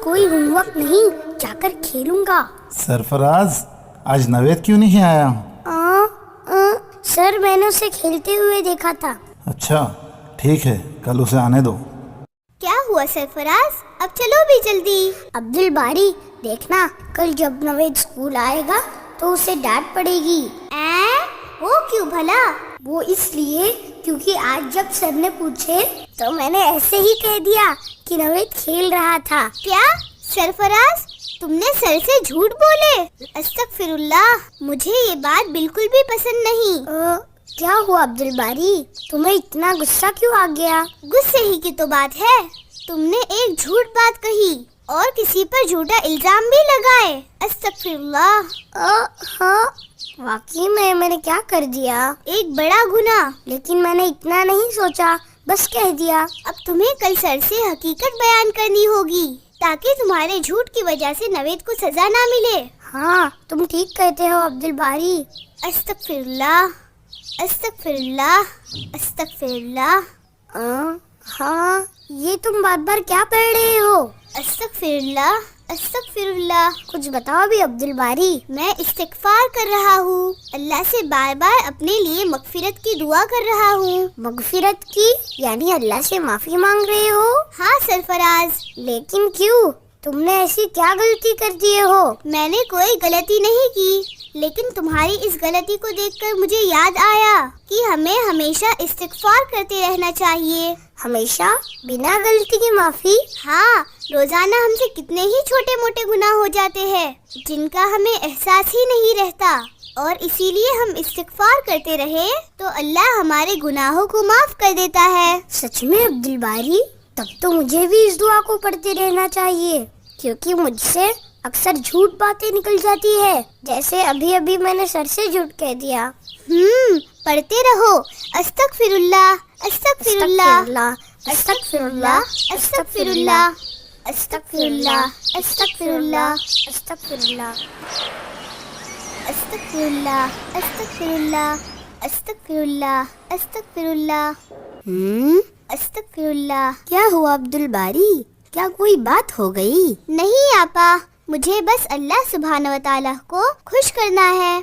کوئی home work نہیں، جا کر کھیلوں گا۔ سرفراز، آج نوید کیوں نہیں آیا؟ سر، میں نے اسے کھیلتے ہوئے دیکھا تھا۔ اچھا ٹھیک ہے، کل اسے آنے دو۔ کیا ہوا سرفراز؟ اب چلو بھی جلدی۔ عبد الباری، دیکھنا کل جب نوید اسکول آئے گا تو اسے ڈانٹ پڑے گی۔ وہ کیوں بھلا؟ وہ اس لیے کیونکہ آج جب سر نے پوچھے تو میں نے ایسے ہی کہہ دیا کہ نوید کھیل رہا تھا۔ کیا سرفراز، تم نے سر سے جھوٹ بولے؟ استغفر اللہ، مجھے یہ بات بالکل بھی پسند نہیں۔ کیا ہوا عبد الباری، تمہیں اتنا غصہ کیوں آ گیا؟ غصے ہی کی تو بات ہے، تم نے ایک جھوٹ بات کہی اور کسی پر جھوٹا الزام بھی لگائے۔ استغفر اللہ۔ ہاں واقعی میں نے کیا کر دیا؟ ایک بڑا گناہ، لیکن میں نے اتنا نہیں سوچا، بس کہہ دیا۔ اب تمہیں کل سر سے حقیقت بیان کرنی ہوگی تاکہ تمہارے جھوٹ کی وجہ سے نوید کو سزا نہ ملے۔ ہاں تم ٹھیک کہتے ہو عبد الباری۔ استغفر اللہ، استغفر اللہ، استغفر اللہ۔ ہاں یہ تم بار بار کیا پڑھ رہے ہو؟ استغفر اللہ، استغفر اللہ۔ کچھ بتاؤ بھی عبد الباری۔ میں استغفار کر رہا ہوں، اللہ سے بار بار اپنے لیے مغفرت کی دعا کر رہا ہوں۔ مغفرت کی یعنی اللہ سے معافی مانگ رہے ہو؟ ہاں سرفراز۔ لیکن کیوں؟ تم نے ایسی کیا غلطی کر دیے ہو؟ میں نے کوئی غلطی نہیں کی، لیکن تمہاری اس غلطی کو دیکھ کر مجھے یاد آیا کہ ہمیں ہمیشہ استغفار کرتے رہنا چاہیے۔ ہمیشہ بنا غلطی کی معافی؟ ہاں، روزانہ ہم سے کتنے ہی چھوٹے موٹے گناہ ہو جاتے ہیں جن کا ہمیں احساس ہی نہیں رہتا، اور اسی لیے ہم استغفار کرتے رہے تو اللہ ہمارے گناہوں کو معاف کر دیتا ہے۔ سچ میں عبد الباری؟ تب تو مجھے بھی اس دعا کو پڑھتے رہنا چاہیے، کیونکہ مجھ سے اکثر جھوٹ باتیں نکل جاتی ہے، جیسے ابھی میں نے سر سے جھوٹ کہہ دیا۔ پڑھتے رہو۔ استغفر اللہ، استغفر اللہ، استغفر اللہ، استغفر اللہ، استغفر اللہ، استغفر اللہ، استغفر اللہ، استغفر اللہ، استغفر اللہ، استغفر اللہ، استغفر اللہ، استغفر اللہ۔ کیا ہوا عبد الباری؟ کیا کوئی بات ہو گئی؟ نہیں آپا، مجھے بس اللہ سبحانہ و تعالیٰ کو خوش کرنا ہے،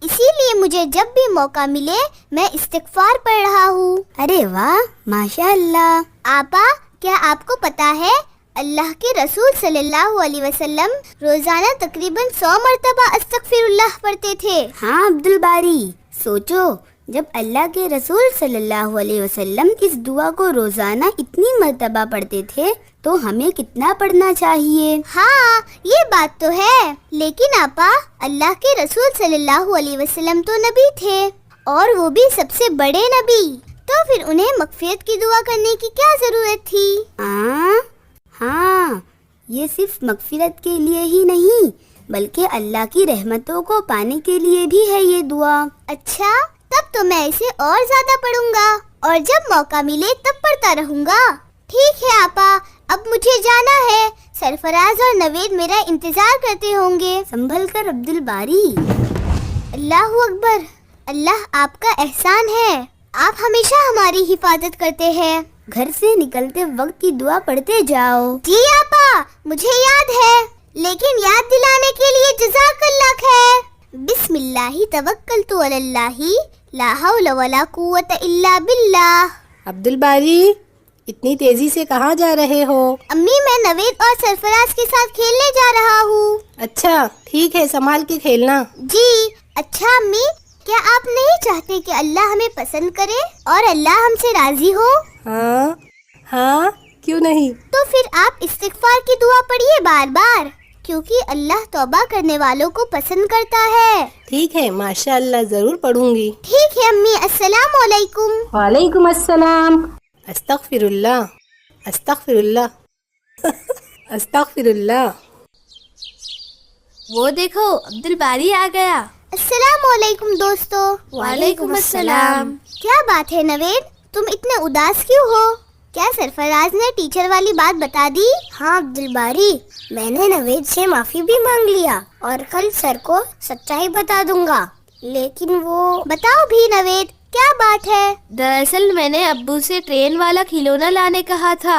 اسی لیے مجھے جب بھی موقع ملے میں استغفار پڑھ رہا ہوں۔ ارے واہ، ماشاء اللہ۔ آپا، کیا آپ کو پتا ہے اللہ کے رسول صلی اللہ علیہ وسلم روزانہ تقریباً 100 مرتبہ استغفر اللہ پڑھتے تھے؟ ہاں عبد الباری، سوچو جب اللہ کے رسول صلی اللہ علیہ وسلم اس دعا کو روزانہ اتنی مرتبہ پڑھتے تھے تو ہمیں کتنا پڑھنا چاہیے؟ ہاں یہ بات تو ہے، لیکن آپا اللہ کے رسول صلی اللہ علیہ وسلم تو نبی تھے، اور وہ بھی سب سے بڑے نبی، تو پھر انہیں مغفرت کی دعا کرنے کی کیا ضرورت تھی؟ ہاں، یہ صرف مغفرت کے لیے ہی نہیں بلکہ اللہ کی رحمتوں کو پانے کے لیے بھی ہے یہ دعا۔ اچھا، تب تو میں اسے اور زیادہ پڑھوں گا، اور جب موقع ملے تب پڑھتا رہوں گا۔ ٹھیک ہے آپا، اب مجھے جانا ہے، سرفراز اور نوید میرا انتظار کرتے ہوں گے۔ سنبھل کر عبد الباری۔ اللہ اکبر، اللہ آپ کا احسان ہے، آپ ہمیشہ ہماری حفاظت کرتے ہیں۔ گھر سے نکلتے وقت کی دعا پڑھتے جاؤ۔ جی آپا، مجھے یاد ہے، لیکن یاد دلانے کے لیے جزاک اللہ خیر۔ بسم اللہ توکلت علی اللہ، لا حول ولا قوت الا باللہ۔ عبد الباری، اتنی تیزی سے کہاں جا رہے ہو؟ امی، میں نوید اور سرفراز کے ساتھ کھیلنے جا رہا ہوں۔ اچھا ٹھیک ہے، سنبھال کے کھیلنا۔ جی اچھا امی، کیا آپ نہیں چاہتے کہ اللہ ہمیں پسند کرے اور اللہ ہم سے راضی ہو؟ ہاں کیوں نہیں؟ تو پھر آپ استغفار کی دعا پڑھیے بار بار، کیونکہ اللہ توبہ کرنے والوں کو پسند کرتا ہے۔ ٹھیک ہے، ماشاء اللہ، ضرور پڑھوں گی۔ ٹھیک ہے امی، السلام علیکم۔ وعلیکم السلام۔ استغفر اللہ، استغفر اللہ، استغفر اللہ۔ وہ دیکھو عبد الباری آ گیا۔ السلام علیکم دوستو۔ وعلیکم السلام۔ کیا بات ہے نوید، تم اتنے اداس کیوں ہو؟ کیا سرفراز نے ٹیچر والی بات بتا دی؟ ہاں عبد الباری، میں نے نوید سے معافی بھی مانگ لیا اور کل سر کو سچائی بتا دوں گا، لیکن وہ… بتاؤ بھی نوید، کیا بات ہے؟ دراصل میں نے ابو سے ٹرین والا کھلونا لانے کہا تھا،